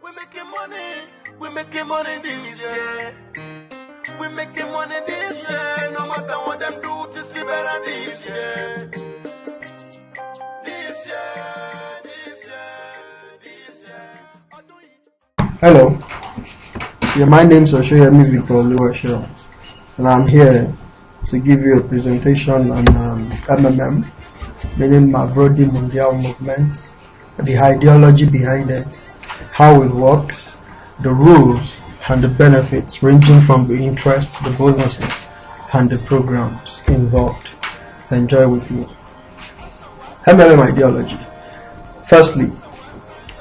We making money this year. We making money this year. No matter what them do, just be better this year. This year. Hello. Yeah, my name is Oshoyemi Victor Oluwasho, and I'm here to give you a presentation on MMM, meaning Mavrodi Mundial Movement, the ideology behind it, how it works, the rules and the benefits ranging from the interests, the bonuses, and the programs involved. Enjoy with me. MMM ideology. Firstly,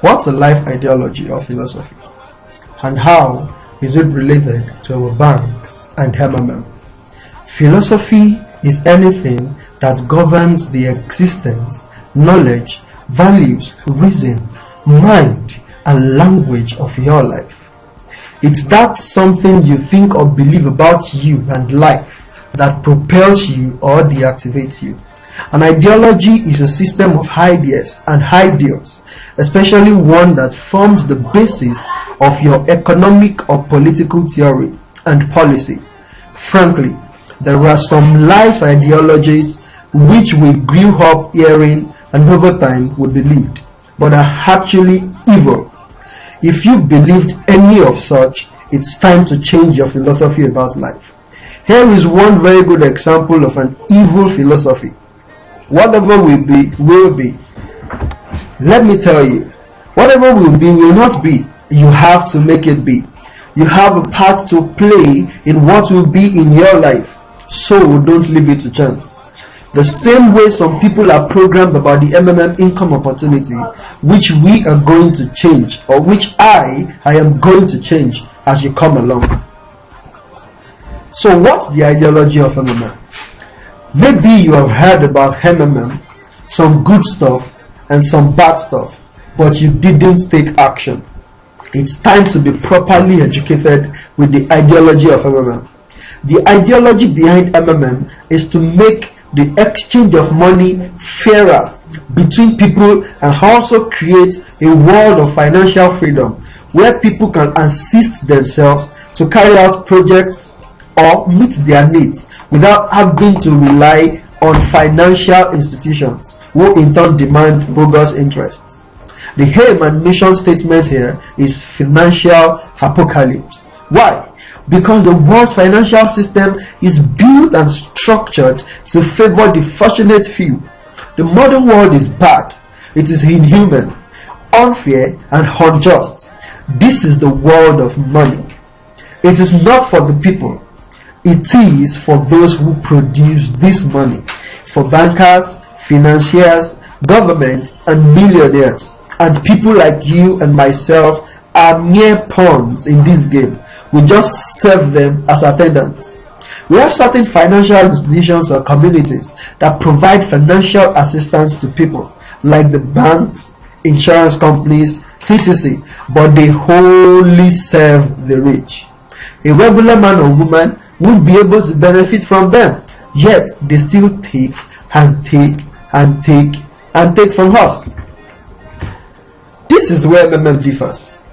what's a life ideology or philosophy? And how is it related to our banks and MMM? Philosophy is anything that governs the existence, knowledge, values, reason, mind, and language of your life. It's that something you think or believe about you and life that propels you or deactivates you. An ideology is a system of ideas and ideals, especially one that forms the basis of your economic or political theory and policy. Frankly, there are some life ideologies which we grew up hearing and over time we believed, but are actually evil. If you believed any of such, it's time to change your philosophy about life. Here is one very good example of an evil philosophy. Whatever will be, will be. Let me tell you, whatever will be, will not be. You have to make it be. You have a part to play in what will be in your life, so don't leave it to chance. The same way some people are programmed about the MMM income opportunity, which we are going to change, or which I am going to change as you come along. So what's the ideology of MMM? Maybe you have heard about MMM, some good stuff and some bad stuff, but you didn't take action. It's time to be properly educated with the ideology of MMM. The ideology behind MMM is to make the exchange of money fairer between people and also create a world of financial freedom where people can assist themselves to carry out projects or meet their needs without having to rely on financial institutions who in turn demand bogus interests. The aim and mission statement here is financial apocalypse. Why? Because the world's financial system is built and structured to favor the fortunate few. The modern world is bad. It is inhuman, unfair, and unjust. This is the world of money. It is not for the people. It is for those who produce this money, for bankers, financiers, government, and millionaires. And people like you and myself are mere pawns in this game. We just serve them as attendants. We have certain financial institutions or communities that provide financial assistance to people, like the banks, insurance companies, etc., but they wholly serve the rich. A regular man or woman won't be able to benefit from them, yet they still take and take and take and take from us. This is where MMM differs.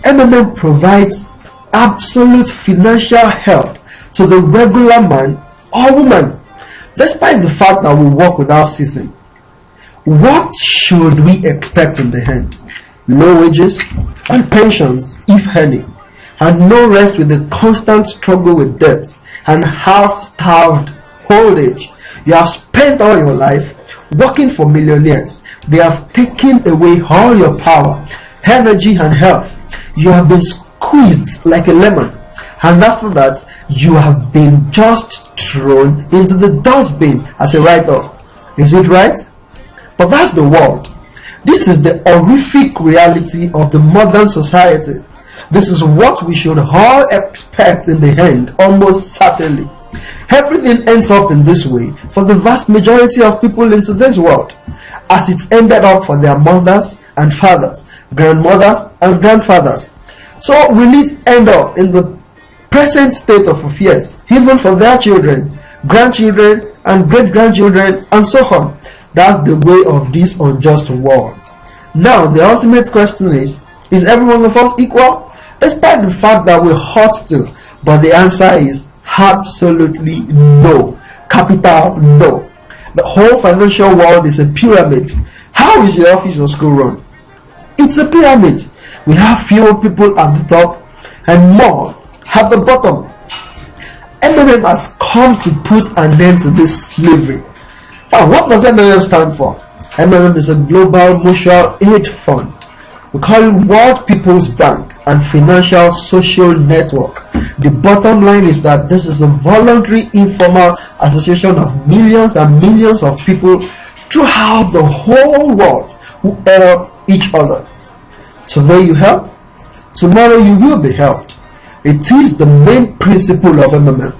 MMM provides absolute financial help to the regular man or woman, despite the fact that we work without ceasing. What should we expect in the end? Low wages and pensions, if any, and no rest with the constant struggle with debts and half-starved old age. You have spent all your life working for millionaires. They have taken away all your power, energy, and health. You have been squeezed like a lemon, and after that you have been just thrown into the dustbin as a write-off. Is it right? But that's the world. This is the horrific reality of the modern society. This is what we should all expect in the end, almost certainly. Everything ends up in this way for the vast majority of people in today's world, as it's ended up for their mothers and fathers, grandmothers and grandfathers. So will it end up in the present state of affairs, even for their children, grandchildren, and great-grandchildren, and so on? That's the way of this unjust world. Now, the ultimate question is, Is every one of us equal? Despite the fact that we ought to, but the answer is absolutely no. Capital no. The whole financial world is a pyramid. How is your office or school run? It's a pyramid. We have fewer people at the top and more at the bottom. MMM has come to put an end to this slavery. Now, what does MMM stand for? MMM is a global mutual aid fund. We call it World People's Bank and Financial Social Network. The bottom line is that this is a voluntary informal association of millions and millions of people throughout the whole world who help each other. Today you help, tomorrow you will be helped. It is the main principle of MMM.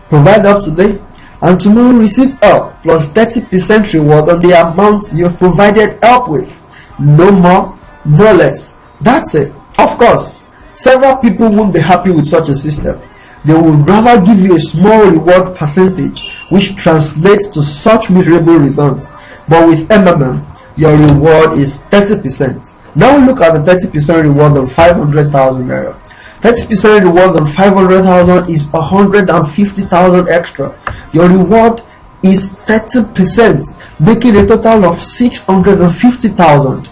Provide help today and tomorrow receive help plus 30% reward on the amount you have provided help with. No more, no less. That's it. Of course, several people won't be happy with such a system. They would rather give you a small reward percentage which translates to such miserable returns. But with MMM, your reward is 30%. Now look at the 30% reward on 500,000 naira. 30% reward on 500,000 is 150,000 extra. Your reward is 30%, making a total of 650,000.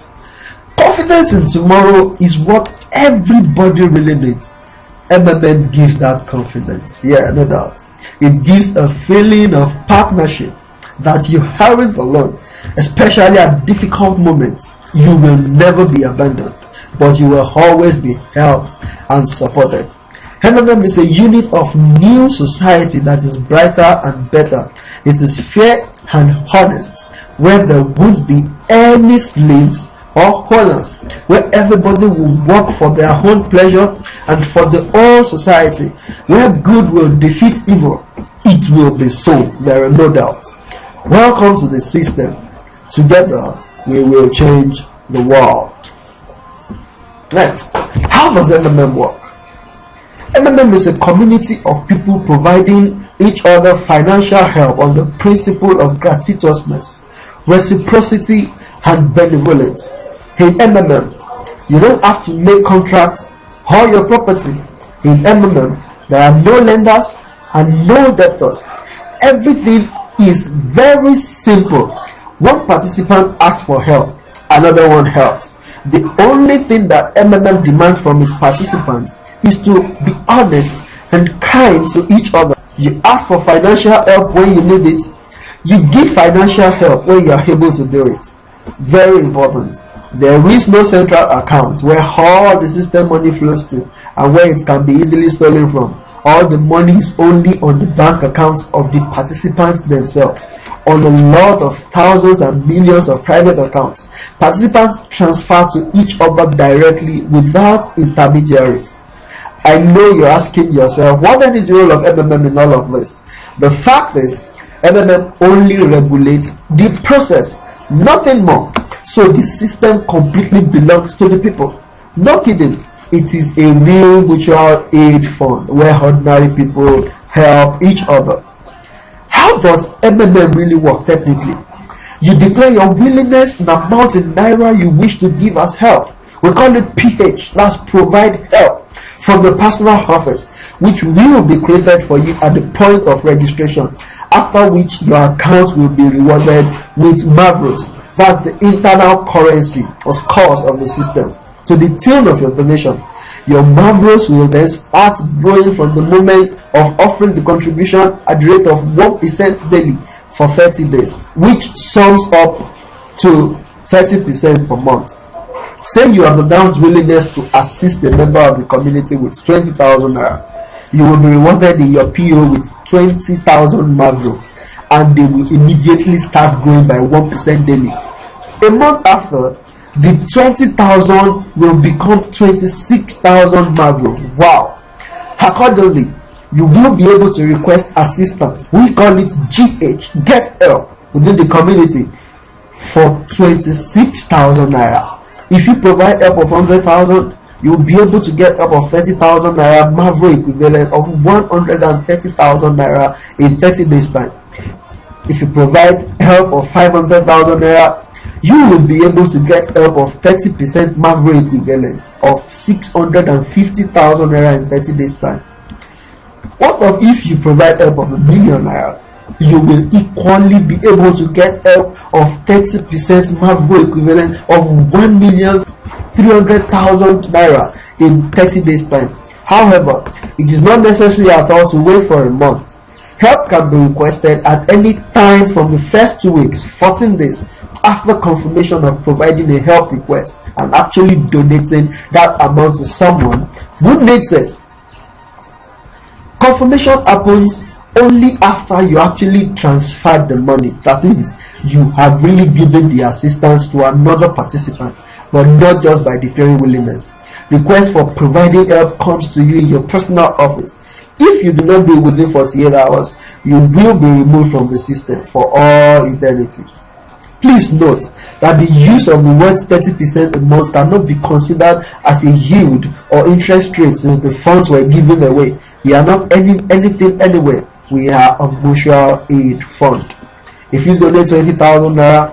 Confidence in tomorrow is what everybody really needs. MMM gives that confidence. Yeah, no doubt. It gives a feeling of partnership that you aren't alone, especially at difficult moments. You will never be abandoned, but you will always be helped and supported. MMM is a unit of new society that is brighter and better. It is fair and honest, where there won't be any slaves or owners, where everybody will work for their own pleasure and for the whole society, where good will defeat evil. It will be so, there are no doubts. Welcome to the system. Together we will change the world. Next, how does MMM work? MMM is a community of people providing each other financial help on the principle of gratuitousness, reciprocity, and benevolence. In MMM, you don't have to make contracts or your property. In MMM, there are no lenders and no debtors. Everything is very simple. One participant asks for help, another one helps. The only thing that MMM demands from its participants is to be honest and kind to each other. You ask for financial help when you need it. You give financial help when you are able to do it. Very important. There is no central account where all the system money flows to and where it can be easily stolen from. All the money is only on the bank accounts of the participants themselves. On a lot of thousands and millions of private accounts, participants transfer to each other directly without intermediaries. I know you're asking yourself, what then is the role of MMM in all of this? The fact is, MMM only regulates the process, nothing more. So the system completely belongs to the people. No kidding. It is a real mutual aid fund where ordinary people help each other. How does MMM really work technically? You declare your willingness and amount in naira you wish to give as help. We call it PH, that's provide help, from the personal office, which will be created for you at the point of registration, after which your account will be rewarded with Mavros. That's the internal currency or scores of the system, to the tune of your donation. Your Mavros will then start growing from the moment of offering the contribution at the rate of 1% daily for 30 days, which sums up to 30% per month. Say you have announced willingness to assist a member of the community with 20,000 naira. You will be rewarded in your PO with 20,000 Mavro, and they will immediately start growing by 1% daily. A month after, the 20,000 will become 26,000 Mavro. Wow! Accordingly, you will be able to request assistance. We call it GH, get help, within the community for 26,000 naira. If you provide help of 100,000, you will be able to get help of 30,000 naira Mavro equivalent of 130,000 naira in 30 days time. If you provide help of 500,000 naira, you will be able to get help of 30% Mavro equivalent of 650,000 naira in 30 days time. What of if you provide help of 1 million naira? You will equally be able to get help of 30% Mavro equivalent of 1,300,000 naira in 30 days time. However, it is not necessary at all to wait for a month. Help can be requested at any time from the first 2 weeks, 14 days after confirmation of providing a help request and actually donating that amount to someone who needs it. Confirmation happens only after you actually transfer the money. That is, you have really given the assistance to another participant, but not just by declaring willingness. Request for providing help comes to you in your personal office. If you do not do it within 48 hours, you will be removed from the system for all eternity. Please note that the use of the words 30% a month cannot be considered as a yield or interest rate, since the funds were given away. We are not anything anywhere. We are a mutual aid fund. If you donate 20,000 naira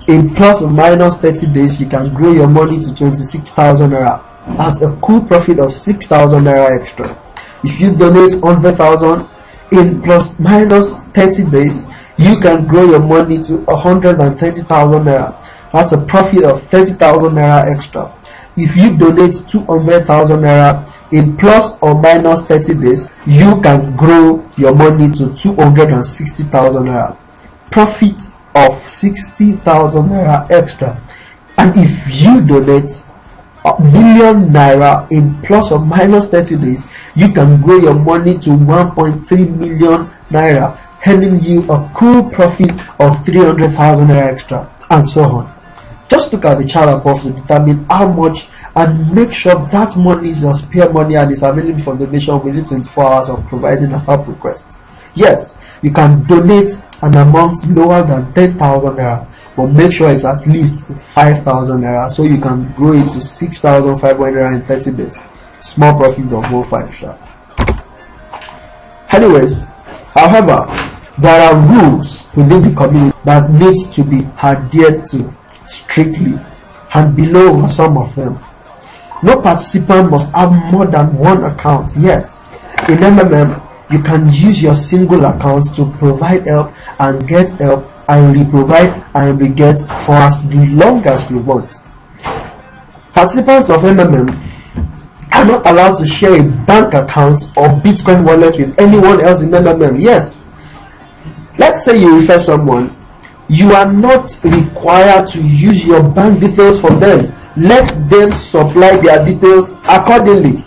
in plus or minus 30 days, you can grow your money to 26,000 naira. That's a cool profit of 6,000 naira extra. If you donate 100,000 in plus minus 30 days, you can grow your money to 130,000 naira. That's a profit of 30,000 naira extra. If you donate 200,000 naira in plus or minus 30 days, you can grow your money to 260,000 naira. Profit of 60,000 naira extra. And if you donate 1 million naira in plus or minus 30 days, you can grow your money to 1.3 million naira, earning you a cool profit of 300,000 naira extra, and so on. Just look at the chart above to determine how much and make sure that money is your spare money and is available for donation within 24 hours of providing a help request. Yes, you can donate an amount lower than 10,000 naira, but make sure it's at least 5,000 naira so you can grow it to 6,500 naira in 30 days. Small profit of 1.5 sha. Anyways, however, there are rules within the community that needs to be adhered to strictly, and below are some of them. No participant must have more than one account. Yes, in MMM, you can use your single account to provide help and get help and re-provide and re-get for as long as you want. Participants of MMM are not allowed to share a bank account or Bitcoin wallet with anyone else in MMM. Yes, let's say you refer someone, you are not required to use your bank details for them. Let them supply their details accordingly.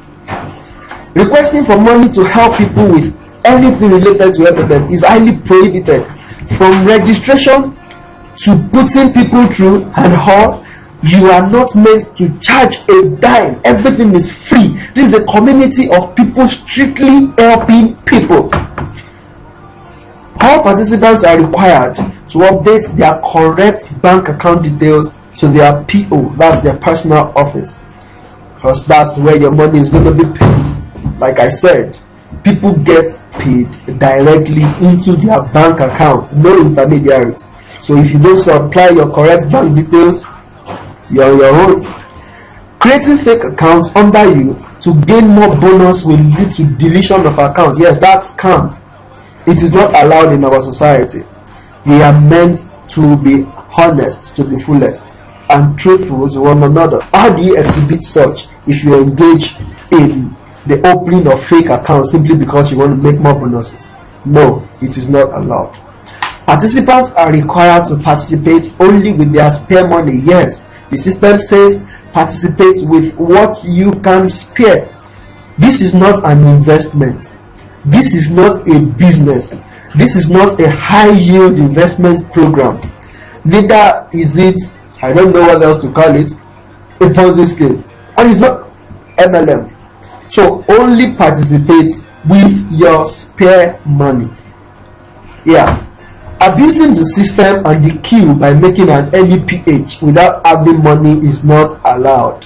Requesting for money to help people with anything related to MMM is highly prohibited. From registration to putting people through and all, you are not meant to charge a dime. Everything is free. This is a community of people strictly helping people. All participants are required to update their correct bank account details to their PO, that's their personal office, because that's where your money is going to be paid. Like I said, people get paid directly into their bank accounts, no intermediaries. So if you don't supply your correct bank details, you're on your own. Creating fake accounts under you to gain more bonus will lead to deletion of accounts. Yes, that's scam. It is not allowed in our society. We are meant to be honest to the fullest and truthful to one another. How do you exhibit such if you engage in the opening of fake accounts simply because you want to make more bonuses? No, it is not allowed. Participants are required to participate only with their spare money. Yes, the system says participate with what you can spare. This is not an investment. This is not a business. This is not a high yield investment program. Neither is it, I don't know what else to call it, a Ponzi scheme. And it's not MLM. So only participate with your spare money. Yeah. Abusing the system and the queue by making an LEPH without having money is not allowed.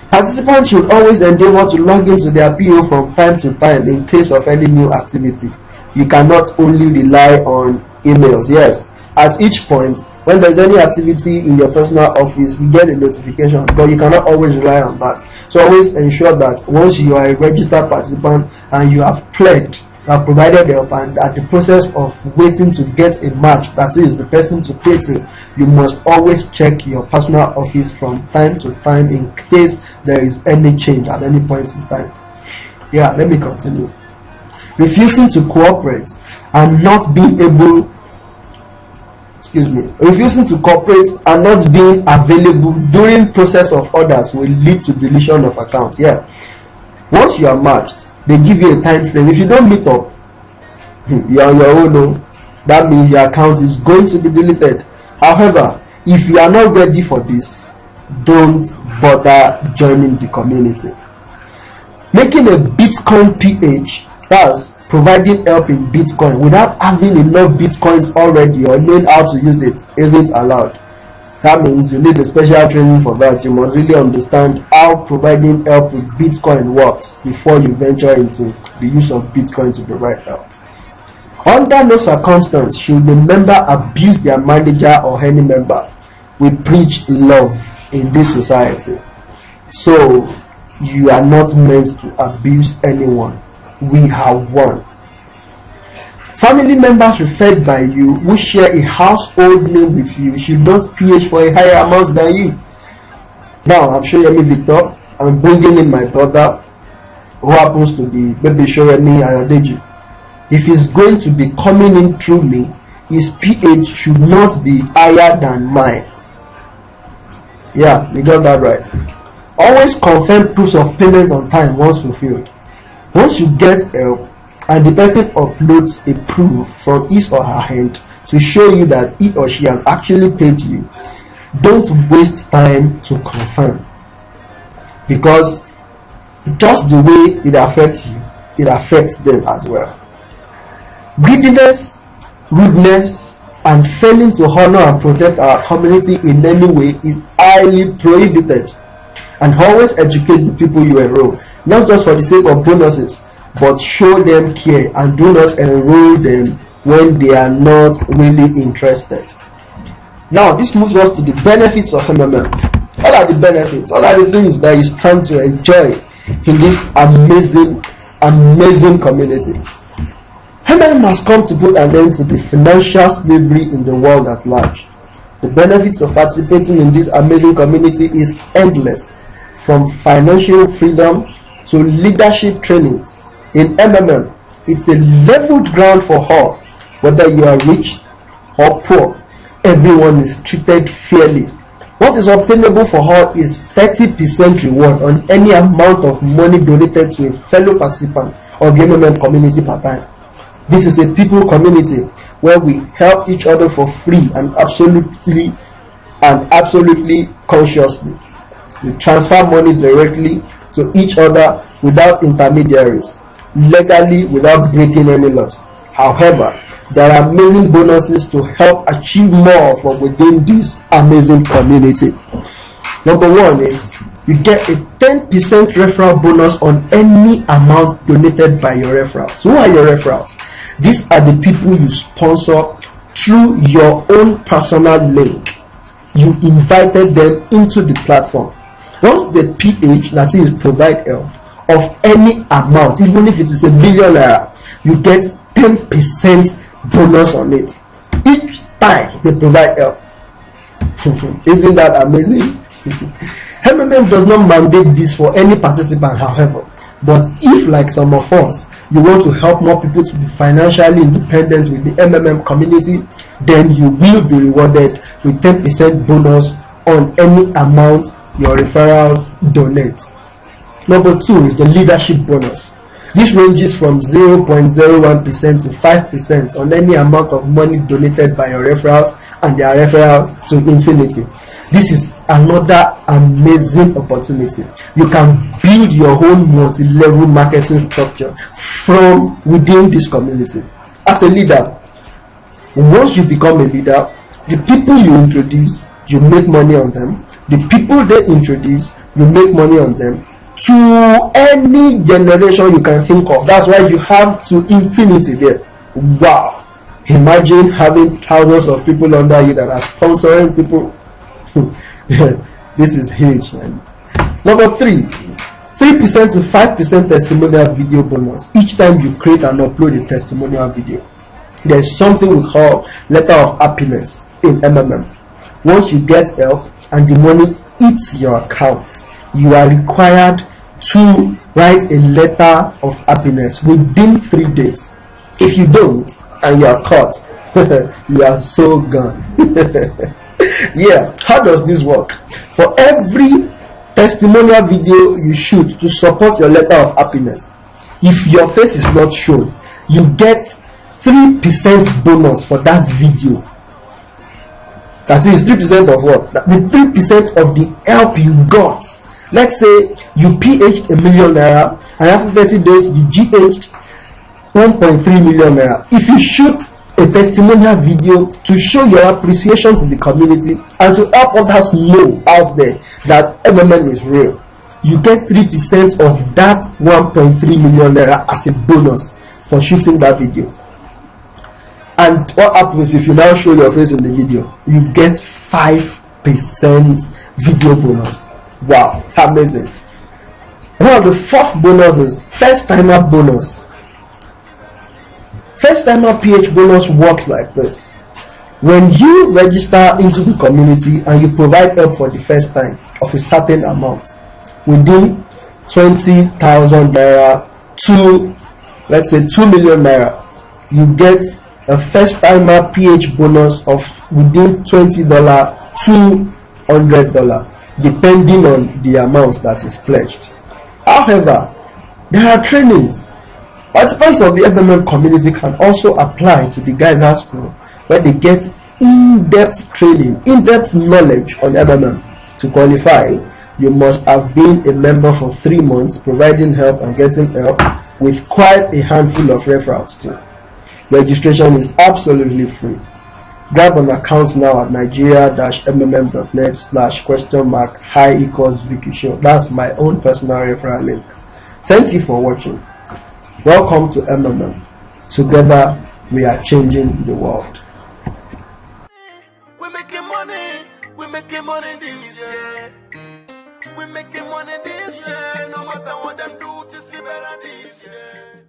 Participants should always endeavor to log into their PO from time to time in case of any new activity. You cannot only rely on emails. Yes, at each point When there's any activity in your personal office, you get a notification, but you cannot always rely on that. So always ensure that once you are a registered participant and you have pledged, you have provided help, and at the process of waiting to get a match, that is the person to pay to, you must always check your personal office from time to time in case there is any change at any point in time. Yeah, let me continue. Refusing to cooperate and not being able, refusing to cooperate and not being available during process of orders will lead to deletion of account. Yeah, once you are matched, they give you a time frame. If you don't meet up, you are on your own. No, that means your account is going to be deleted. However, if you are not ready for this, don't bother joining the community. Making a Bitcoin PH, that's providing help in Bitcoin without having enough Bitcoins already or knowing how to use it, isn't allowed. That means you need a special training for that. You must really understand how providing help with Bitcoin works before you venture into the use of Bitcoin to provide help. Under no circumstance should the member abuse their manager or any member. We preach love in this society, so you are not meant to abuse anyone. We have one. Family members referred by you who share a household name with you should not PH for a higher amount than you. Now, I'm Shoyemi Victor. I'm bringing in my brother who happens to be maybe Shoyemi Ayodeji. If he's going to be coming in through me, his PH should not be higher than mine. Yeah, you got that right. Always confirm proofs of payment on time once fulfilled. Once you get help and the person uploads a proof from his or her hand to show you that he or she has actually paid you, don't waste time to confirm, because just the way it affects you, it affects them as well. Greediness, rudeness, and failing to honor and protect our community in any way is highly prohibited. And always educate the people you enroll, not just for the sake of bonuses, but show them care and do not enroll them when they are not really interested. Now, this moves us to the benefits of MMM. What are the benefits? What are the things that you stand to enjoy in this amazing community? MMM has come to put an end to the financial slavery in the world at large. The benefits of participating in this amazing community is endless. From financial freedom to leadership trainings. In MMM, it's a leveled ground for all. Whether you are rich or poor, everyone is treated fairly. What is obtainable for all is 30% reward on any amount of money donated to a fellow participant of the MMM community per time. This is a people community where we help each other for free and absolutely consciously. We transfer money directly to each other without intermediaries, legally without breaking any laws. However, there are amazing bonuses to help achieve more from within this amazing community. Number one is you get a 10% referral bonus on any amount donated by your referrals. Who are your referrals? These are the people you sponsor through your own personal link. You invited them into the platform. Once the PH, that is provide help, of any amount, even if it is $1 million, you get 10% bonus on it each time they provide help. Isn't that amazing? MMM does not mandate this for any participant, however, but if, like some of us, you want to help more people to be financially independent with the MMM community, then you will be rewarded with 10% bonus on any amount your referrals donate. Number two is the leadership bonus. This ranges from 0.01% to 5% on any amount of money donated by your referrals and their referrals to infinity. This is another amazing opportunity. You can build your own multi-level marketing structure from within this community. As a leader, once you become a leader, the people you introduce, you make money on them. The people they introduce, you make money on them to any generation you can think of. That's why you have to infinity there. Wow. Imagine having thousands of people under you that are sponsoring people. This is huge, man. Number 3, 3% to 5% testimonial video bonus each time you create and upload a testimonial video. There's something we call letter of happiness in MMM. Once you get help and the money hits your account, you are required to write a letter of happiness within 3 days. If you don't and you are caught, you are so gone. Yeah, how does this work? For every testimonial video you shoot to support your letter of happiness, if your face is not shown, you get 3% bonus for that video. That is 3% of what? The 3% of the help you got. Let's say you PH'd ₦1 million and after 30 days you GH'd 1.3 million naira. If you shoot a testimonial video to show your appreciation to the community and to help others know out there that MMM is real, you get 3% of that 1.3 million naira as a bonus for shooting that video. And what happens if you now show your face in the video? You get 5% video bonus. Wow, amazing. Now the 4th bonus is first timer bonus. First timer PH bonus works like this. When you register into the community and you provide help for the first time of a certain amount within 20,000 naira to, let's say, 2 million naira, you get a first timer PH bonus of within $20 to $100, depending on the amount that is pledged. However, there are trainings. Participants of the MMM community can also apply to the guidance school, where they get in-depth training, in-depth knowledge on MMM. To qualify, you must have been a member for 3 months, providing help and getting help with quite a handful of referrals too. Registration is absolutely free. Grab an account now at nigeria-mmm.net/?hi=Vicky Show. That's my own personal referral link. Thank you for watching. Welcome to MMM. Together we are changing the world. We're making money this year. We're making money this year. No matter what them do, just be better this year.